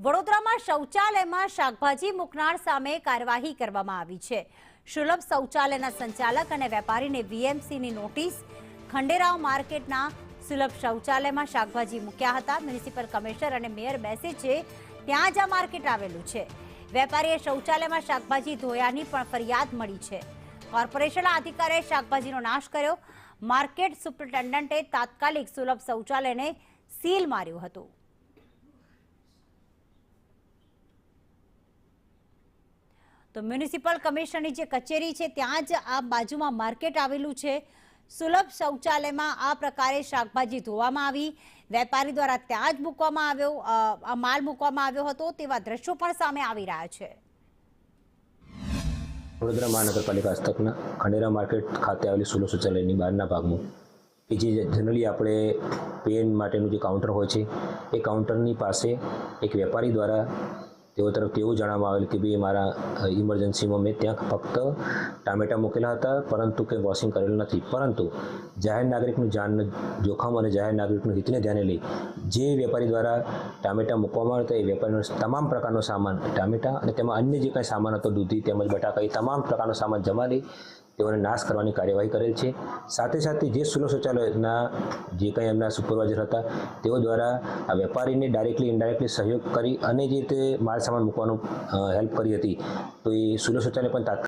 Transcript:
વડોદરામાં શૌચાલયમાં શાકભાજી મૂકનાર સામે કાર્યવાહી કરવામાં આવી છે। સુલભ શૌચાલયના સંચાલક અને વેપારીને વીએમસીની નોટિસ। ખંડેરાવ માર્કેટના સુલભ શૌચાલયમાં શાકભાજી મૂક્યા હતા। મ્યુનિસિપલ કમિશનર અને મેયર બેસે છે ત્યાં જ આ માર્કેટ આવેલું છે। વેપારીએ શૌચાલયમાં શાકભાજી ધોયાની પણ ફરિયાદ મળી છે। કોર્પોરેશનના અધિકારીએ શાકભાજીનો નાશ કર્યો। માર્કેટ સુપ્રિન્ટેન્ડન્ટે તાત્કાલિક સુલભ શૌચાલયને સીલ માર્યું હતું। તો મ્યુનિસિપલ કમિશનરની જે કચેરી છે ત્યાં જ આ બાજુમાં માર્કેટ આવેલું છે। સુલભ શૌચાલયમાં આ પ્રકારે શાકભાજી ધોવામાં આવી। વેપારી દ્વારા ત્યાં જ મૂકવામાં આવ્યો આ માલ મૂકવામાં આવ્યો હતો તેવા દ્રશ્યો પણ સામે આવી રહ્યા છે। વડોદરા મહાનગરપાલિકા હસ્તકના ખંડેરા માર્કેટ ખાતે આવેલી સુલભ શૌચાલયની બહારના ભાગમાં કે જે જનરલી આપણે પેન માટેનું જે કાઉન્ટર હોય છે એ કાઉન્ટરની પાસે એક વેપારી દ્વારા તેઓ તરફથી એવું જણાવવામાં આવેલ કે ભાઈ મારા ઇમરજન્સીમાં મેં ત્યાં ફક્ત ટામેટાં મૂકેલા હતા પરંતુ કંઈ વોશિંગ કરેલું નથી। પરંતુ જાહેર નાગરિકનું જાન જોખમ અને જાહેર નાગરિકનું હિતને ધ્યાને લઈ જે વેપારી દ્વારા ટામેટાં મૂકવામાં આવ્યા હતા એ વેપારીનો તમામ પ્રકારનો સામાન ટામેટાં અને તેમાં અન્ય જે કંઈ સામાન હતો દૂધી તેમજ બટાકા એ તમામ પ્રકારનો સામાન જમા લઈ તેઓને નાશ કરવાની કાર્યવાહી કરેલ છે। સાથે સાથે જે સુલભ શૌચાલયના જે કંઈ એમના સુપરવાઇઝર હતા તેઓ દ્વારા આ વેપારીને ડાયરેક્ટલી ઇનડાયરેક્ટલી સહયોગ કરી અને જે રીતે માલ સામાન મૂકવાનું હેલ્પ કરી હતી તો એ સુલભ શૌચાલય પણ તાત્કાલિક